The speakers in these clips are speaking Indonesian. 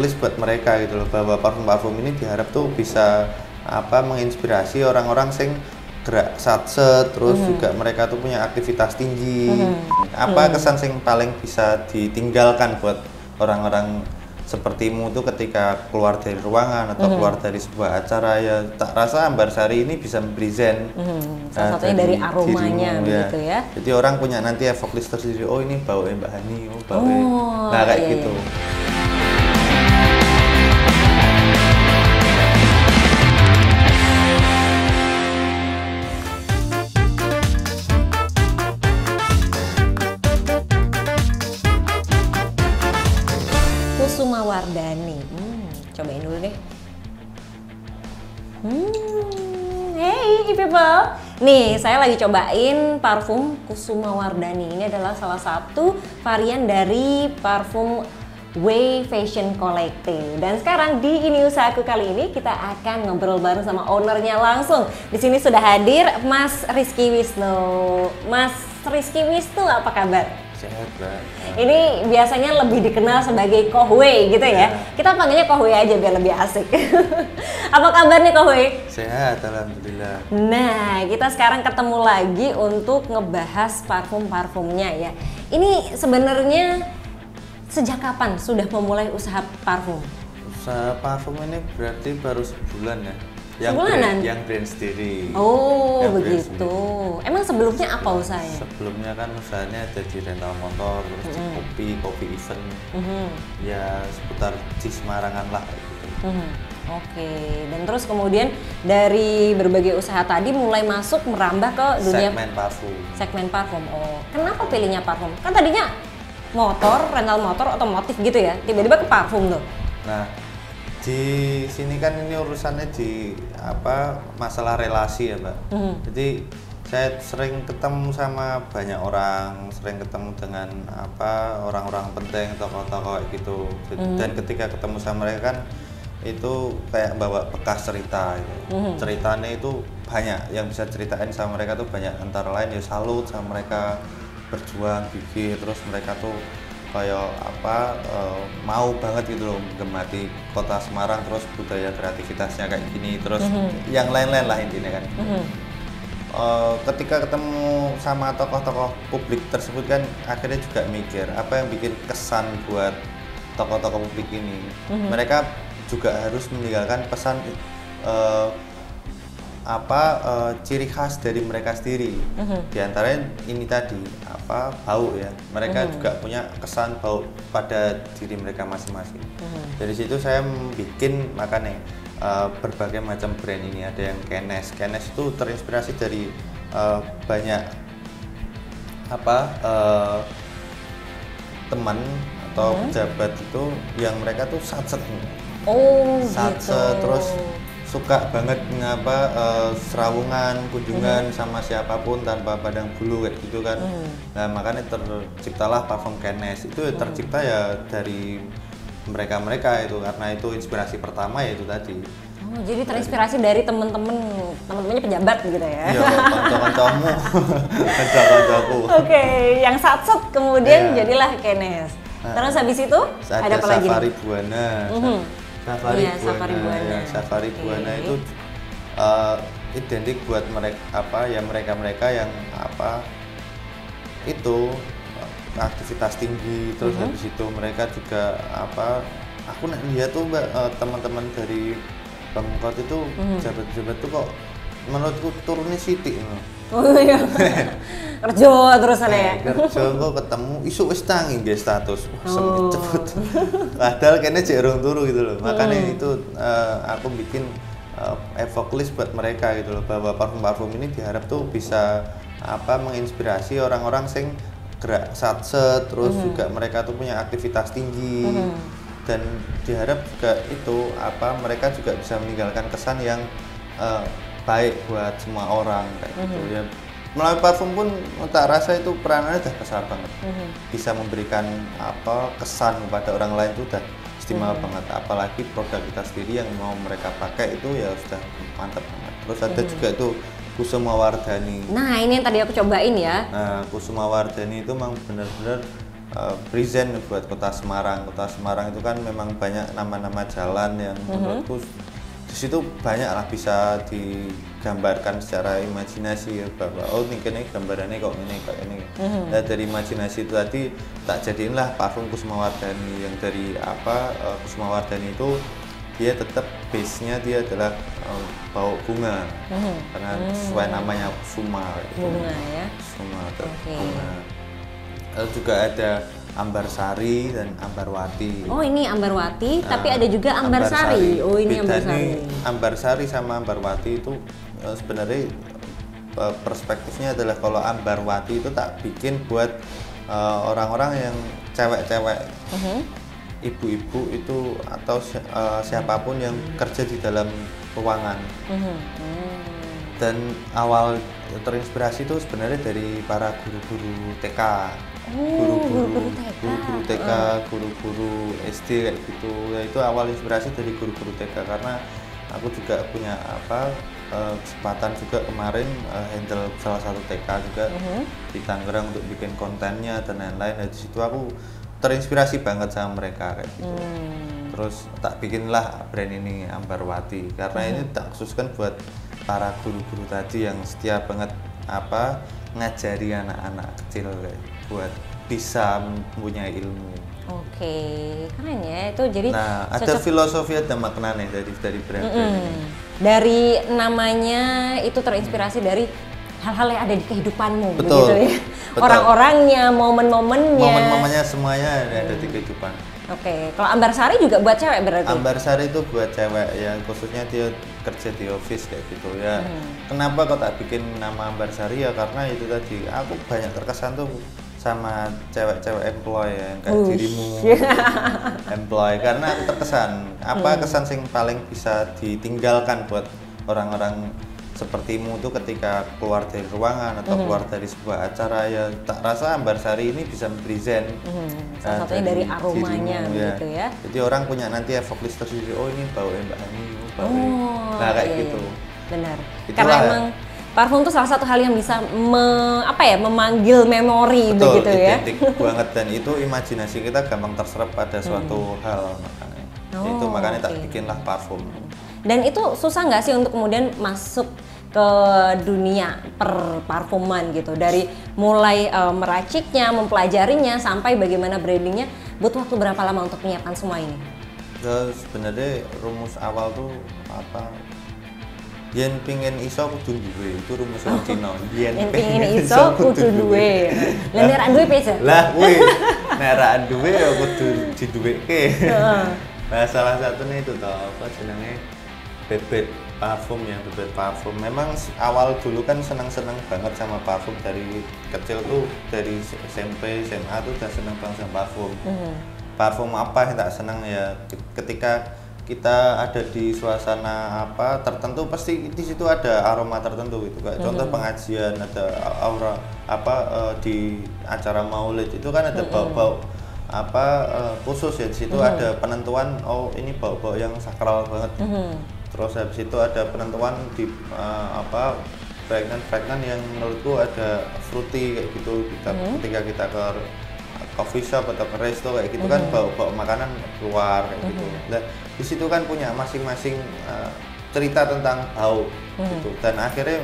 evokelis buat mereka gitu loh, bahwa parfum-parfum ini diharap tuh bisa menginspirasi orang-orang sing gerak satset, terus juga mereka tuh punya aktivitas tinggi. Kesan sing paling bisa ditinggalkan buat orang-orang sepertimu tuh ketika keluar dari ruangan atau keluar dari sebuah acara, ya tak rasa Ambarsari ini bisa memberi zen. Salah satunya dari aromanya dirimu, begitu ya. Jadi orang punya nanti evokelis tersendiri, oh ini baunya Mbak Hani, oh baunya. Nah kayak gitu. Kusuma Wardani, cobain dulu deh. Hey people, nih saya lagi cobain parfum Kusuma Wardani. Ini adalah salah satu varian dari parfum Way Fashion Collective. Dan sekarang di Ini Usahaku kali ini kita akan ngobrol bareng sama ownernya langsung. Di sini sudah hadir Mas Rizky Wisnu. Mas Rizky Wisnu, apa kabar? Sehat, Mbak. Ini biasanya lebih dikenal sebagai Kohwe gitu ya. Kita panggilnya Kohwe aja biar lebih asik. Apa kabar nih Kohwe? Sehat, alhamdulillah. Nah, kita sekarang ketemu lagi untuk ngebahas parfum-parfumnya ya. Ini sebenarnya sejak kapan sudah memulai usaha parfum? Usaha parfum ini berarti baru sebulan ya. Sebulanan? Yang brand sendiri. Oh, yang begitu. Emang sebelumnya apa usahanya? Sebelumnya kan usahanya ada di rental motor, terus di kopi event. Ya seputar di Semarangan lah gitu. Oke, dan terus kemudian dari berbagai usaha tadi mulai masuk merambah ke dunia segmen parfum. Oh, kenapa pilihnya parfum? Kan tadinya motor, rental motor, otomotif gitu ya. Tiba-tiba ke parfum tuh. Nah, di sini kan ini urusannya di masalah relasi ya, Mbak. Jadi saya sering ketemu sama banyak orang, sering ketemu dengan orang-orang penting, tokoh-tokoh gitu. Dan ketika ketemu sama mereka kan itu kayak bawa bekas cerita gitu. Ceritanya itu banyak yang bisa ceritain sama mereka tuh banyak, antara lain ya salut sama mereka berjuang gigih, terus mereka tuh kayak mau banget gitu loh menggemati kota Semarang, terus budaya kreativitasnya kayak gini, terus yang lain-lain lah intinya kan. Ketika ketemu sama tokoh-tokoh publik tersebut kan akhirnya juga mikir apa yang bikin kesan buat tokoh-tokoh publik ini. Mereka juga harus meninggalkan pesan ciri khas dari mereka sendiri. Di antaranya ini tadi bau ya. Mereka juga punya kesan bau pada diri mereka masing-masing. Dari situ saya bikin makanya berbagai macam brand ini. Ada yang Kenes. Kenes itu terinspirasi dari banyak teman atau pejabat itu yang mereka tuh satset. Satset terus suka banget serawungan, kunjungan sama siapapun tanpa pandang bulu kayak gitu kan. Nah makanya terciptalah parfum Kenes. Itu tercipta ya dari mereka itu, karena itu inspirasi pertama ya itu tadi. Oh, jadi terinspirasi dari temen-temennya pejabat gitu ya? Iya, kanca-kancamu, kanca-kancaku. Oke, yang satset kemudian jadilah Kenes. Terus habis itu ada apa lagi? Safari Buana. Safari Buana itu identik buat mereka yang itu aktivitas tinggi, terus habis itu mereka juga aku lihat tuh teman-teman dari Pemkot itu jabat-jabat tuh kok menurutku turunnya sitik. Oh iya. Kerja terus ya. Kerja kok ketemu isu wis tangi nggih status. Cepet. Padahal kayaknya jarang turu gitu loh. Makanya itu aku bikin evokelis buat mereka gitu loh, bahwa parfum-parfum ini diharap tuh bisa menginspirasi orang-orang sing gerak satset, terus juga mereka tuh punya aktivitas tinggi. Dan diharap juga itu mereka juga bisa meninggalkan kesan yang baik buat semua orang kayak gitu ya. Melalui parfum pun tak rasa itu peranannya udah besar banget. Bisa memberikan kesan kepada orang lain itu udah istimewa banget. Apalagi produk kita sendiri yang mau mereka pakai itu ya sudah mantap banget. Terus ada juga itu Kusuma Wardani. Nah ini yang tadi aku cobain ya. Nah Kusuma Wardani itu memang benar-benar present buat Kota Semarang. Kota Semarang itu kan memang banyak nama-nama jalan yang menurutku di situ banyak lah bisa digambarkan secara imajinasi ya, bahwa oh ini gambarannya kok ini kayak ini. Nah, dari imajinasi itu tadi tak jadiinlah parfum Kusuma Wardhani yang dari Kusuma Wardhani itu dia tetap base-nya dia adalah bau bunga karena sesuai namanya Kusuma bunga ya. Kusuma bunga. Lalu juga ada Ambarsari dan Ambarwati. Oh ini Ambarwati, tapi ada juga Ambarsari. Oh ini Ambarsari. Ambarsari sama Ambarwati itu sebenarnya perspektifnya adalah kalau Ambarwati itu tak bikin buat orang-orang yang cewek-cewek, ibu-ibu itu atau siapapun yang kerja di dalam ruangan. Dan awal terinspirasi itu sebenarnya dari para guru-guru TK. Guru-guru TK, guru-guru SD kayak gitu. Ya itu awal inspirasi dari guru-guru TK karena aku juga punya kesempatan juga kemarin handle salah satu TK juga di Tangerang untuk bikin kontennya dan lain-lain. Dari situ aku terinspirasi banget sama mereka kayak gitu. Terus tak bikinlah brand ini Ambarwati karena ini tak khususkan buat para guru-guru tadi yang setia banget ngajari anak-anak kecil kayak buat bisa mempunyai ilmu. Oke, keren ya itu jadi. Nah, ada filosofi, ada makna nih dari brand ini. Dari namanya itu terinspirasi dari hal-hal yang ada di kehidupanmu, betul, begitu ya. Orang-orangnya, momen-momennya semuanya ada di kehidupan. Oke, kalau Ambarsari juga buat cewek berarti? Ambarsari itu buat cewek ya, khususnya dia kerja di office kayak gitu ya. Kenapa kok tak bikin nama Ambarsari ya karena itu tadi aku banyak terkesan tuh sama cewek-cewek employee ya, yang kayak dirimu employee karena aku terkesan kesan yang paling bisa ditinggalkan buat orang-orang sepertimu tuh ketika keluar dari ruangan atau keluar dari sebuah acara ya tak rasa Ambarsari ini bisa present salah satunya dari aromanya dirimu, gitu ya. Jadi orang punya nanti evoklist tersendiri, oh ini bau Mbak Ani, nah kayak gitu. Benar. Itulah, karena emang parfum itu salah satu hal yang bisa memanggil memori begitu ya. Betul, banget dan itu imajinasi kita gampang terserap pada suatu hal makanya tak bikinlah parfum. Dan itu susah nggak sih untuk kemudian masuk ke dunia perparfuman gitu, dari mulai meraciknya, mempelajarinya sampai bagaimana brandingnya, butuh waktu berapa lama untuk menyiapkan semua ini? Sebenarnya rumus awal tuh yen pingin iso kudu duwe, itu rumus wong Cina. Yen pingin iso kudu duwe. Lah nek ra duwe piye? Lah kuwi nek ra duwe ya kudu diduweke. Nah, salah satunya itu toh apa jenenge bebet parfum ya, bebet parfum. Memang awal dulu kan senang-senang banget sama parfum dari kecil tuh, dari SMP, SMA tuh udah senang banget sama parfum. Parfum apa yang tak senang ya ketika kita ada di suasana tertentu pasti di situ ada aroma tertentu gitu kayak contoh pengajian ada aura di acara maulid itu kan ada bau-bau khusus ya di situ ada penentuan oh ini bau-bau yang sakral banget. Terus habis itu ada penentuan di fragran yang menurutku ada fruity kayak gitu ketika kita ke coffee shop atau ke resto kayak gitu kan bau makanan keluar kayak gitu. Nah, di situ kan punya masing-masing cerita tentang bau gitu. Dan akhirnya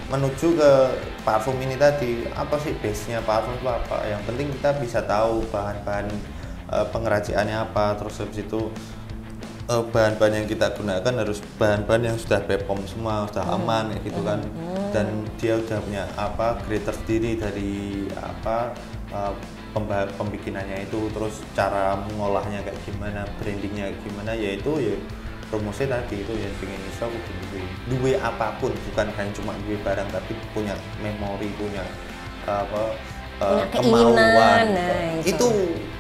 menuju ke parfum ini tadi, apa sih base-nya parfum itu apa? Yang penting kita bisa tahu bahan-bahan pengraciannya apa, terus habis itu bahan-bahan yang kita gunakan harus bahan-bahan yang sudah BPOM semua, sudah aman kayak gitu kan. Dan dia udah punya grade tersendiri dari pembikinannya itu, terus cara mengolahnya kayak gimana, brandingnya kayak gimana, yaitu ya rumusnya tadi itu yang pengen iso kudu duwe apapun, bukan hanya cuma duwe barang tapi punya memori, punya punya kemauan. Nah, itu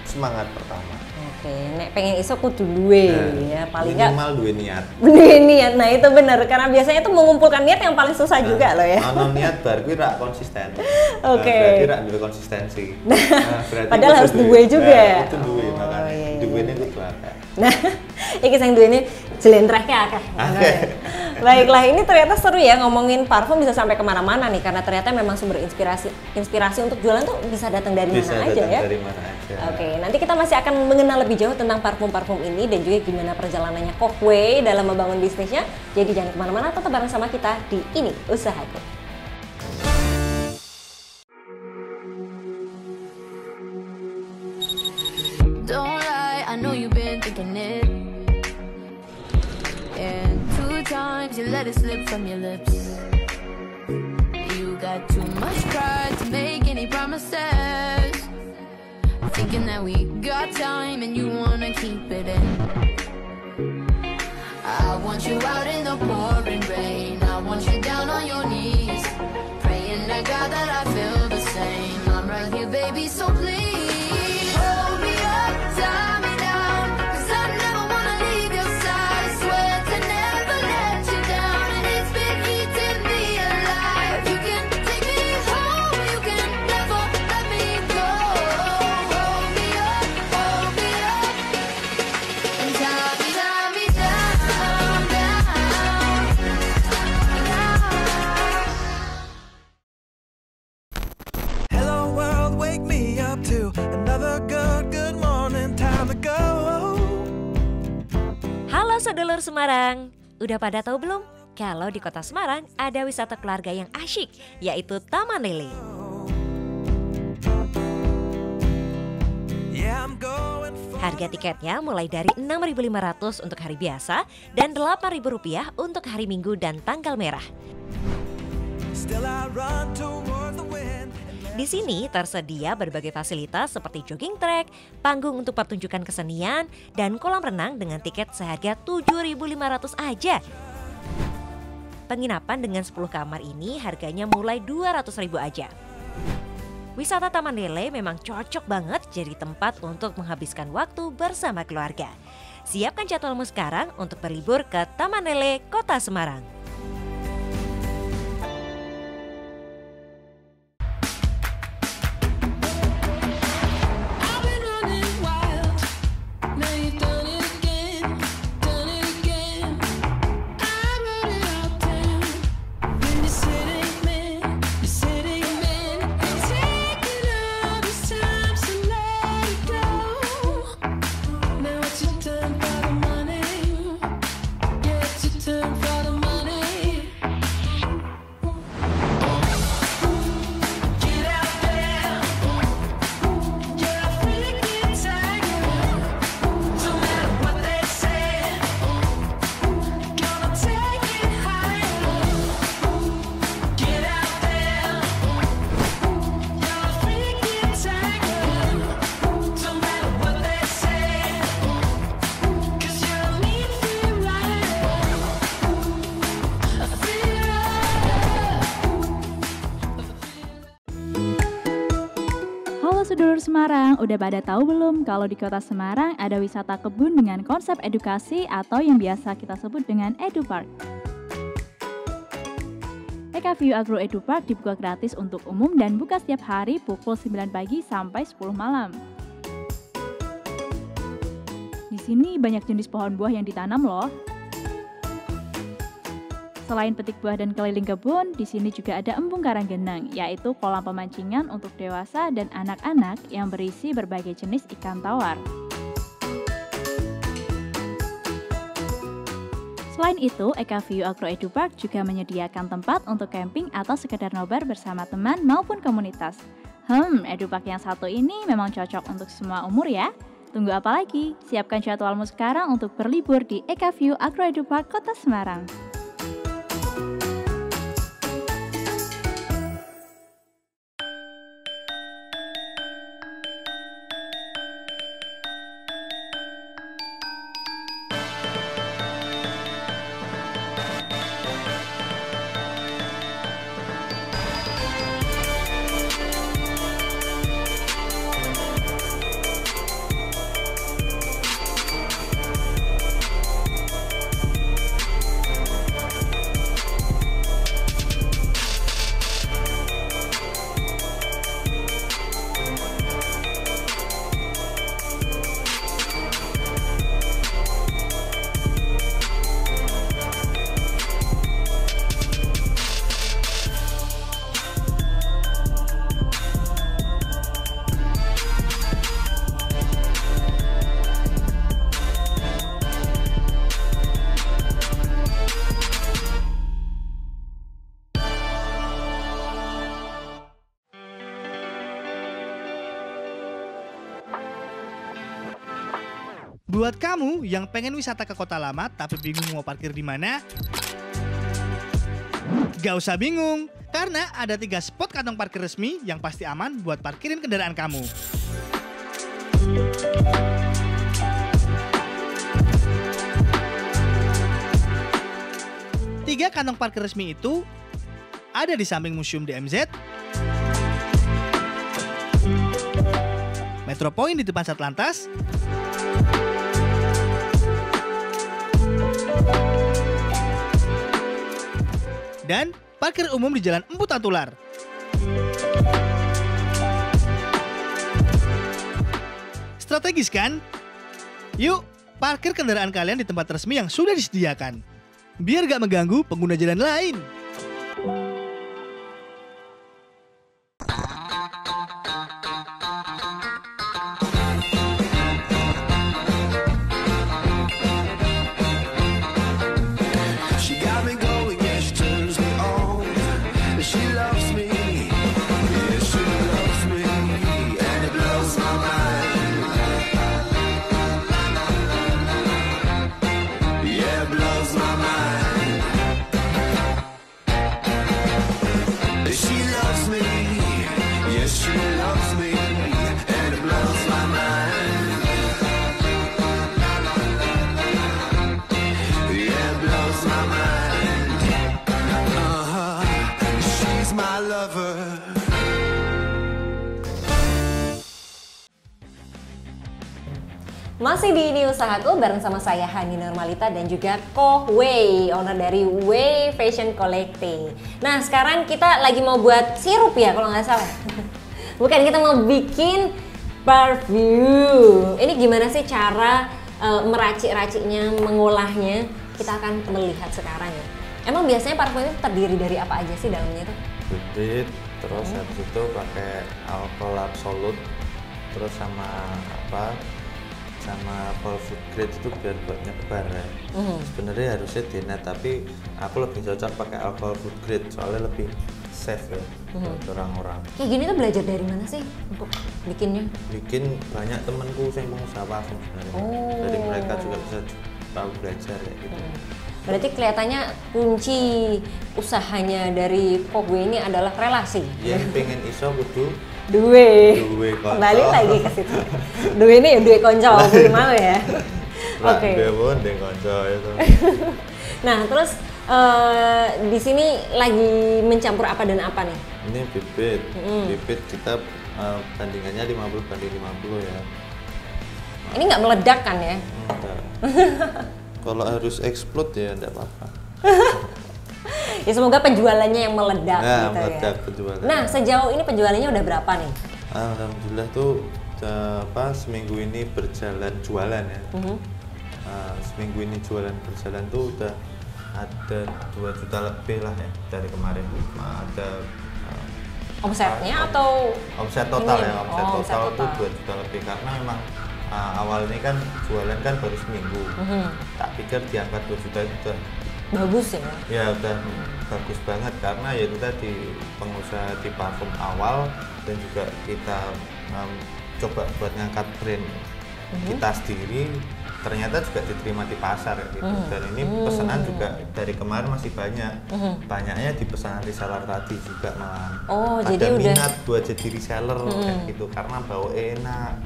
semangat pertama. Oke, nek pengen iso kudu duwe ya, paling enggak minimal duwe niat. Duwe niat. Nah, itu benar karena biasanya itu mengumpulkan niat yang paling susah juga loh ya. Ono niat bar kuwi ra konsisten. Oke. Berarti ra duwe konsistensi. Berarti padahal harus duwe juga. Itu duwe makanya. Duwene kudu akeh. Nah, iki sing duwene jlentrehke akeh. Baiklah, ini ternyata seru ya ngomongin parfum bisa sampai kemana-mana nih, karena ternyata memang sumber inspirasi untuk jualan tuh bisa datang dari mana aja ya. Dari mana aja. Oke, nanti kita masih akan mengenal lebih jauh tentang parfum-parfum ini dan juga gimana perjalanannya Cockway dalam membangun bisnisnya. Jadi jangan kemana-mana, tetap bareng sama kita di Ini Usahaku. Don't lie, I know you've been thinking it. And 2 times you let it slip from your lips. You got too much pride to make any promises. Thinking that we got time and you wanna keep it in. I want you out in the pouring rain. I want you down on your knees, praying to God that I feel the same. I'm right here, baby, so please hold me up, tie me down, 'cause I never wanna leave your side. Swear to never let you down, and it's been eating me alive. You can take me home, you can never let me go. Hold me up, and tie me down, down. Hello world, wake me up to another good morning, time to go. Halo sedulur Semarang, udah pada tahu belum? Kalau di kota Semarang ada wisata keluarga yang asyik, yaitu Taman Lele. Yeah, I'm going for Harga tiketnya mulai dari Rp6.500 untuk hari biasa dan Rp8.000 untuk hari Minggu dan tanggal merah. still I run toward the wind. Di sini tersedia berbagai fasilitas seperti jogging track, panggung untuk pertunjukan kesenian, dan kolam renang dengan tiket seharga Rp7.500 aja. Penginapan dengan 10 kamar ini harganya mulai Rp200.000 aja. Wisata Taman Lele memang cocok banget jadi tempat untuk menghabiskan waktu bersama keluarga. Siapkan jadwalmu sekarang untuk berlibur ke Taman Lele, Kota Semarang. I've been running wild. Now you've done it again, done it again. I wrote it all down. When you're sitting man, taking all this time, so let it go. Now it's your turn for the money. Yeah, it's your turn for the money. Get out there. You're a freaking tiger. No matter what they say, gonna take it higher. Get out there. You're a freaking tiger. No matter what they say, 'cause you're a mean free rider. A free rider. Halo sedulur Semarang, udah pada tahu belum kalau di kota Semarang ada wisata kebun dengan konsep edukasi atau yang biasa kita sebut dengan EduPark. EKView Agro EduPark dibuka gratis untuk umum dan buka setiap hari pukul 9 pagi sampai 10 malam. Di sini banyak jenis pohon buah yang ditanam loh. Selain petik buah dan keliling kebun, di sini juga ada embung karanggeneng, yaitu kolam pemancingan untuk dewasa dan anak-anak yang berisi berbagai jenis ikan tawar. Selain itu, EKView Agro EduPark juga menyediakan tempat untuk camping atau sekedar nobar bersama teman maupun komunitas. EduPark yang satu ini memang cocok untuk semua umur ya. Tunggu apa lagi? Siapkan jadwalmu sekarang untuk berlibur di EKView Agro EduPark Kota Semarang. Buat kamu yang pengen wisata ke kota lama tapi bingung mau parkir di mana, gak usah bingung, karena ada 3 spot kantong parkir resmi yang pasti aman buat parkirin kendaraan kamu. Tiga kantong parkir resmi itu ada di samping Museum DMZ, Metro Point di depan Satlantas, dan parkir umum di Jalan Empu Tatular. Strategis kan? Yuk, parkir kendaraan kalian di tempat resmi yang sudah disediakan, biar gak mengganggu pengguna jalan lain. She got me going, yeah, she turns me on. She loves me, yeah, she loves me, and it blows my mind. Yeah, it blows my mind. She loves me, yes, she loves me, and it blows my mind. Yeah, it blows my mind. She's my lover. Masih di Ini Usahaku bareng sama saya Hani Normalita dan juga Ko Wei, owner dari Wei Fashion Collecting. Nah sekarang kita lagi mau buat sirup ya kalau nggak salah. Bukan, kita mau bikin parfum. Ini gimana sih cara meracik-raciknya, mengolahnya? Kita akan melihat sekarang ya. Emang biasanya parfum itu terdiri dari apa aja sih dalamnya tuh? Bibit, terus habis itu pakai alkohol absolut, terus sama alcohol food grade itu biar buat nyebar ya. Sebenarnya harusnya denet, tapi aku lebih cocok pakai alcohol food grade soalnya lebih safe ya buat orang-orang. Kayak gini tuh belajar dari mana sih untuk bikinnya? Bikin banyak temanku yang pengusaha parfum sebenarnya. Dari mereka juga bisa tahu belajar ya gitu. Berarti kelihatannya kunci usahanya dari Kogwe ini adalah relasi. Yang pengen iso kudu Duwe konco. Kembali lagi ke situ. Duwe ini ya duwe konco, duwe mau ya. Oke. Dewe ndek konco itu. Nah, terus di sini lagi mencampur apa dan apa nih? Ini bibit. Bibit kita bandingannya 50/50 ya. Ini nggak meledak kan ya? Enggak. Kalau harus explode ya enggak apa-apa. Ya semoga penjualannya yang meledak Nah, gitu meledak ya. penjualannya. Nah, sejauh ini penjualannya udah berapa nih? Alhamdulillah tuh seminggu ini berjalan jualan ya. Seminggu ini jualan berjalan tuh udah ada 2 juta lebih lah ya dari kemarin. Ada Omsetnya atau omset total ini? ya, omset Oh, total omset tuh total. 2 juta lebih karena memang awal ini kan jualan kan baru seminggu. Tak pikir diangkat 2 juta itu udah bagus ya? ya udah bagus banget karena ya itu tadi pengusaha di parfum awal dan juga kita coba buat ngangkat brand kita sendiri ternyata juga diterima di pasar gitu. Dan ini pesanan juga dari kemarin masih banyaknya di pesanan reseller tadi juga malahan. Oh, ada jadi minat buat jadi reseller kayak gitu karena bau enak,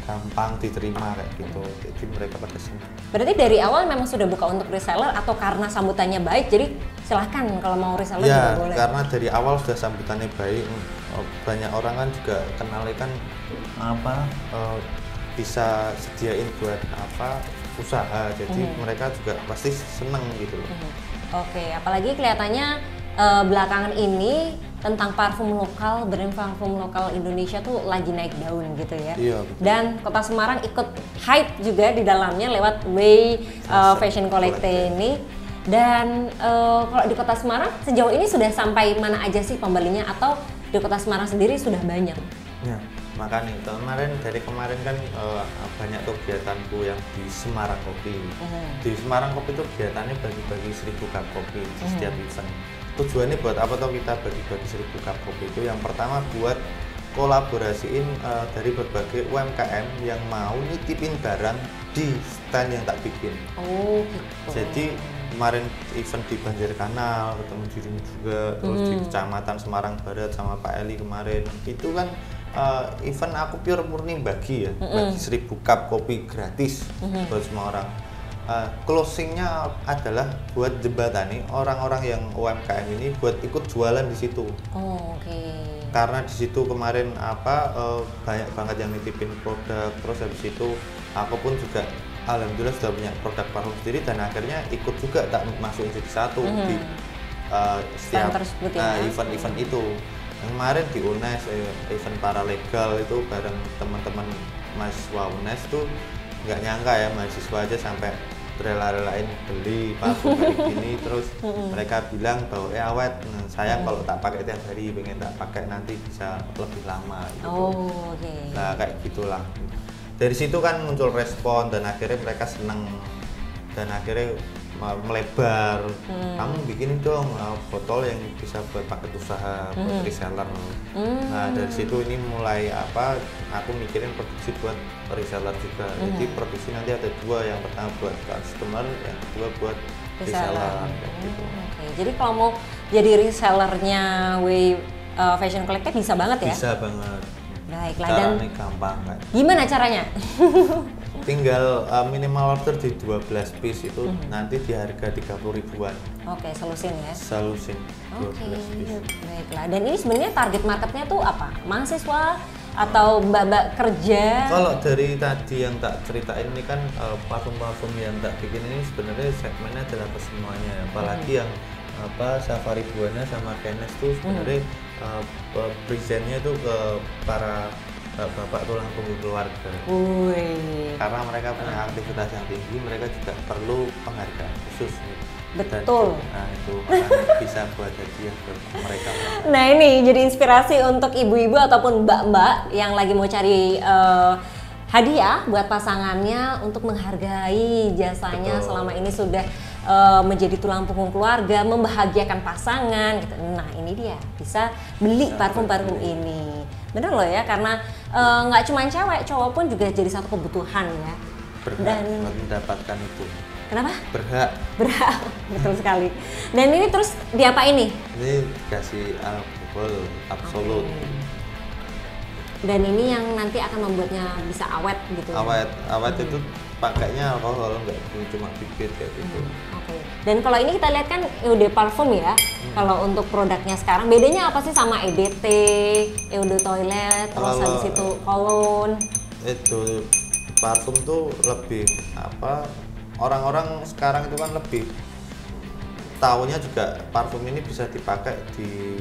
gampang diterima kayak gitu, jadi mereka pada senang. Berarti dari awal memang sudah buka untuk reseller atau karena sambutannya baik, jadi silahkan kalau mau reseller juga Ya, boleh. karena dari awal sudah sambutannya baik, banyak orang kan juga kenalnya kan bisa sediain buat usaha, jadi mereka juga pasti seneng gitu loh. Oke, apalagi kelihatannya belakangan ini tentang parfum lokal, brand parfum lokal Indonesia tuh lagi naik daun gitu ya. Iya, betul. Dan Kota Semarang ikut hype juga di dalamnya lewat Wei Fashion Collecting ini. Dan kalau di Kota Semarang sejauh ini sudah sampai mana aja sih pembelinya, atau di Kota Semarang sendiri sudah banyak? Ya, makanya dari kemarin kan banyak kegiatanku yang di Semarang Kopi. Di Semarang Kopi itu kegiatannya bagi-bagi 1000 cup kopi di setiap event. Tujuannya buat apa toh kita bagi-bagi 1000 cup kopi itu? Yang pertama buat kolaborasiin dari berbagai UMKM yang mau nitipin barang di stand yang tak bikin. Oh gitu. Jadi kemarin event di Banjarkanal ketemu dirimu juga, terus di Kecamatan Semarang Barat sama Pak Eli kemarin itu kan event aku pure murni bagi ya, bagi 1000 cup kopi gratis buat semua orang. Closingnya adalah buat jembatani orang-orang yang UMKM ini buat ikut jualan di situ. Oh, oke. Karena di situ kemarin banyak banget yang nitipin produk, terus habis itu aku pun juga alhamdulillah sudah punya produk parfum sendiri dan akhirnya ikut juga tak masukin jadi satu di setiap tersebut ya. event-event itu. Yang kemarin di UNES event paralegal itu bareng teman-teman mahasiswa UNES tuh nggak nyangka ya mahasiswa aja sampai rela-relain beli parfum kayak gini terus mereka bilang bahwa awet sayang kalau tak pakai tiap hari, pengen tak pakai nanti bisa lebih lama gitu. Oh, oke. Nah kayak gitulah. Dari situ kan muncul respon dan akhirnya mereka seneng dan akhirnya melebar. Kamu bikin dong botol yang bisa buat paket usaha, buat reseller. Nah dari situ ini mulai aku mikirin produksi buat reseller juga. Jadi produksi nanti ada dua, yang pertama buat customer, yang kedua buat reseller. Gitu. Oke. Jadi kalau mau jadi resellernya Way Fashion Collective bisa banget ya? Bisa banget. Baiklah, dan Caranya gampang kan. gimana caranya? Tinggal minimal order di 12 piece itu nanti di harga 30 ribuan. Oke, solusin ya. Solusin 12 Oke, piece. baiklah. Dan ini sebenarnya target marketnya tuh apa? Mahasiswa atau mbak-mbak kerja? Kalau dari tadi yang tak ceritain ini kan parfum-parfum yang tak bikin ini sebenarnya segmennya adalah ke semuanya. Apalagi yang Safari Buana sama Kenes tuh sebenarnya presentnya tuh ke para bapak tulang punggung keluarga. Karena mereka punya aktivitas yang tinggi, mereka juga perlu penghargaan khusus. Betul. Nah itu makanya bisa buat hadiah buat mereka. Nah ini jadi inspirasi untuk ibu-ibu ataupun mbak-mbak yang lagi mau cari hadiah buat pasangannya untuk menghargai jasanya. Betul. Selama ini sudah menjadi tulang punggung keluarga, membahagiakan pasangan gitu. Nah ini dia, bisa beli parfum-parfum ini. Bener loh ya, karena nggak cuma cewek, cowok pun juga jadi satu kebutuhan ya. Berhak mendapatkan itu. Kenapa? Berhak. Betul sekali. Dan ini terus diapain nih? Ini dikasih alkohol absolut. Dan ini yang nanti akan membuatnya bisa awet gitu. Awet itu pakainya alkohol, nggak cuma bibit kayak gitu. Oke. Dan kalau ini kita lihat kan Eau de Parfum ya. Kalau untuk produknya sekarang bedanya apa sih sama EDT, Eau de Toilette, terus habis itu cologne? Itu parfum tuh lebih orang-orang sekarang itu kan lebih tahunya juga parfum ini bisa dipakai di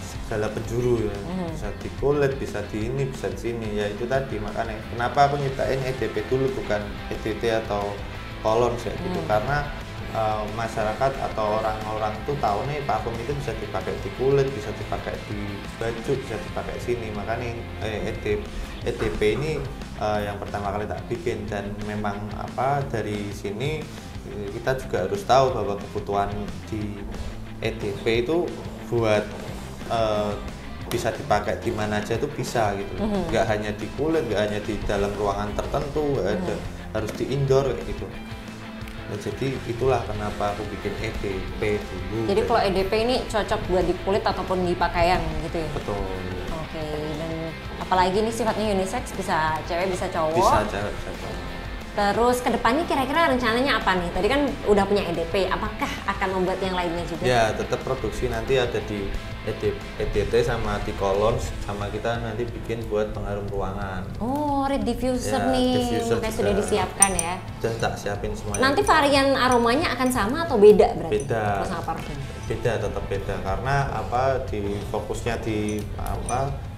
segala penjuru ya, bisa di kulit, bisa di ini, bisa di sini ya. Itu tadi makanya kenapa aku nyiptain EDP dulu bukan EDT atau cologne kayak gitu, karena masyarakat atau orang-orang tuh tahu nih parfum itu bisa dipakai di kulit, bisa dipakai di baju, bisa dipakai sini. Makanya EDP ini yang pertama kali tak bikin, dan memang dari sini kita juga harus tahu bahwa kebutuhan di EDP itu buat bisa dipakai di mana aja itu bisa gitu, nggak hanya di kulit, nggak hanya di dalam ruangan tertentu, nggak ada harus di indoor kayak gitu. Nah, jadi itulah kenapa aku bikin EDP dulu. Jadi kalau EDP ini cocok buat di kulit ataupun di pakaian gitu ya? Betul. Oke, dan apalagi ini sifatnya unisex, bisa cewek bisa cowok. Bisa cewek bisa cowok. Terus kedepannya kira-kira rencananya apa nih? Tadi kan udah punya EDP, apakah akan membuat yang lainnya juga? Ya, tetap produksi nanti ada di EDT sama di cologne, sama kita nanti bikin buat pengharum ruangan. Oh, red diffuser Ya, nih, diffuser makanya juga. sudah disiapkan ya. Sudah tak siapin semuanya. Nanti varian aromanya akan sama atau beda berarti? Beda. Kalau sama parfum. Beda, tetap beda karena di fokusnya di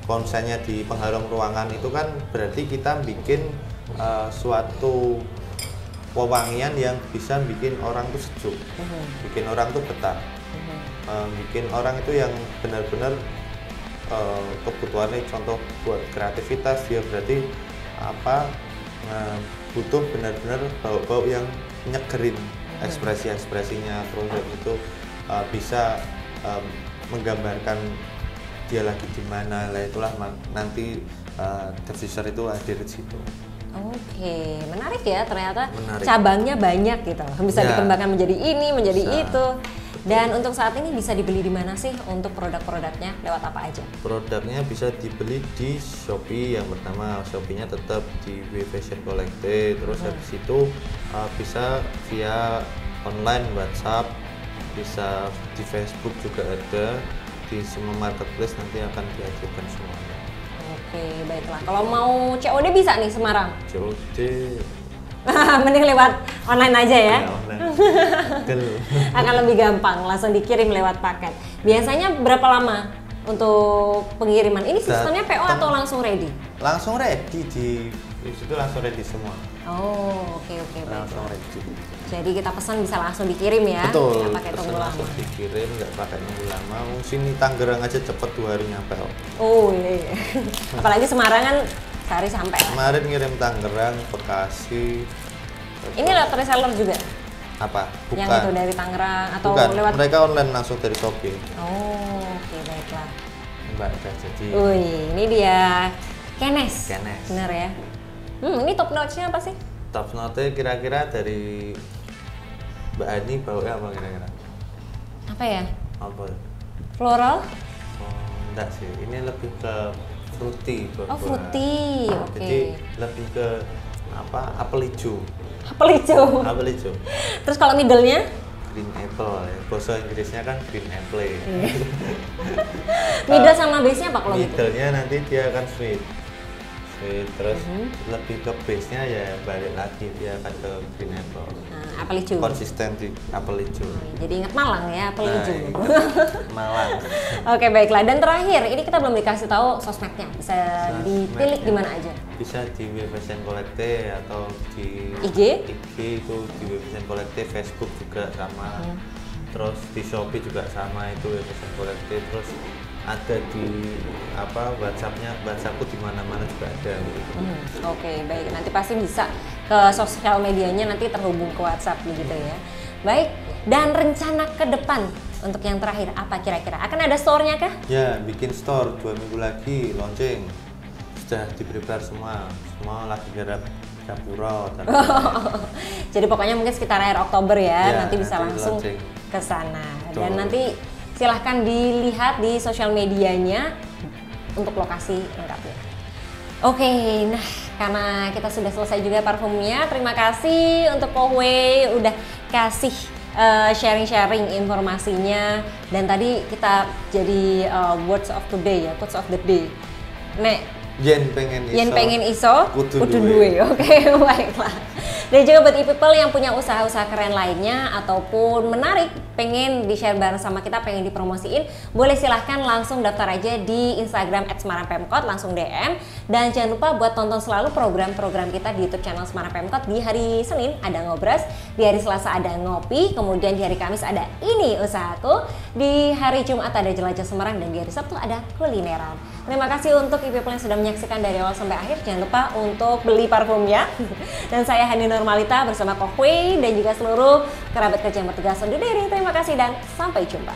konsennya di pengharum ruangan itu kan berarti kita bikin suatu wewangian yang bisa bikin orang tuh sejuk, bikin orang tuh betah, bikin orang itu yang benar-benar kebutuhannya contoh buat kreativitas, dia berarti butuh benar-benar bau-bau yang nyegerin ekspresi-ekspresinya, terus itu bisa menggambarkan dia lagi di mana lah, itulah nanti diffuser itu hadir di situ. Oke, menarik ya, ternyata Menarik. cabangnya banyak gitu, bisa Ya. dikembangkan menjadi ini, menjadi Bisa. itu. Dan untuk saat ini bisa dibeli di mana sih untuk produk-produknya, lewat apa aja? Produknya bisa dibeli di Shopee. Yang pertama, Shopee-nya tetap di W Fashion Collective. Terus habis itu bisa via online WhatsApp, bisa di Facebook juga ada, di semua marketplace nanti akan dihadirkan semuanya. Oke, baiklah. Kalau mau COD bisa nih Semarang? COD Mending lewat online aja ya. online. Gel. Akan lebih gampang, langsung dikirim lewat paket. Biasanya berapa lama untuk pengiriman? Ini sistemnya PO atau langsung ready? Langsung ready di situ, langsung ready semua. Oh, oke Langsung baiklah. ready. Jadi kita pesan bisa langsung dikirim ya? Betul. Nggak pakai Pesan tunggu lama. langsung dikirim, nggak pakai nunggu lama. Sini Tangerang aja cepet 2 hari nyampe kok. Oh iya. Apalagi Semarang kan sehari sampai. Kemarin ngirim Tangerang, Bekasi. Ini lewat reseller juga? Apa? Bukan. Yang itu dari Tangerang atau Bukan. lewat? Mereka online langsung dari Shopee. Oh, oke baiklah. Mbak udah jadi. Wih, ini dia Kenes. Kenes. Bener ya? Ini top notch-nya apa sih? Top note kira-kira dari Mbak Ani baunya apa kira-kira? Apa ya? Apa? Floral? Oh, enggak sih. Ini lebih ke fruity. Oh, buah-buahan. fruity. Oke. Jadi lebih ke apa? Apel hijau. Apel hijau. Apel hijau. Terus kalau middle-nya? Green apple ya. Bahasa Inggrisnya kan green apple. Middle sama base-nya apa kalau gitu? Middle-nya nanti dia akan sweet. Terus lebih ke base-nya ya balik lagi dia akan ke green apple. Nah, apel hijau. Konsisten di apel hijau. Jadi ingat Malang ya, apel Nah, hijau. iya. Malang. Oke baiklah. Dan terakhir, ini kita belum dikasih tahu sosmednya. Bisa ditilik di mana aja? Bisa di W Fashion Collective atau di IG? IG itu di W Fashion Collective, Facebook juga sama. Terus di Shopee juga sama itu W Fashion Collective. Terus ada di WhatsAppku di mana-mana juga ada. Oke, baik. Nanti pasti bisa ke sosial medianya, nanti terhubung ke WhatsApp begitu ya. Baik. Dan rencana ke depan untuk yang terakhir apa kira-kira? Akan ada store-nya kah? Ya, bikin store 2 minggu lagi launching. Sudah di-prepare semua lagi garap dapura. Jadi pokoknya mungkin sekitar akhir Oktober ya, Ya, nanti bisa nanti langsung launching. ke sana. Betul. Dan nanti silahkan dilihat di sosial medianya untuk lokasi lengkapnya. Oke, nah karena kita sudah selesai juga parfumnya, terima kasih untuk Kohwe udah kasih sharing-sharing informasinya. Dan tadi kita jadi words of today ya, quotes of the day. Nek, Yen pengen iso, kudu kudu duwe. duwe. Oke, baiklah. Dan juga buat e-people yang punya usaha-usaha keren lainnya ataupun menarik, pengen di-share bareng sama kita, pengen dipromosiin, boleh silahkan langsung daftar aja di Instagram @semarangpemkot, langsung DM. Dan jangan lupa buat tonton selalu program-program kita di YouTube channel Semarang Pemkot. Di hari Senin ada Ngobras, di hari Selasa ada Ngopi, kemudian di hari Kamis ada Ini Usahaku, di hari Jumat ada Jelajah Semarang, dan di hari Sabtu ada Kulineran. Terima kasih untuk e-people yang sudah menyaksikan dari awal sampai akhir. Jangan lupa untuk beli parfumnya. Dan saya Hani Nurmalita bersama Kohwe dan juga seluruh kerabat kerja yang bertugas undur diri. Terima kasih dan sampai jumpa.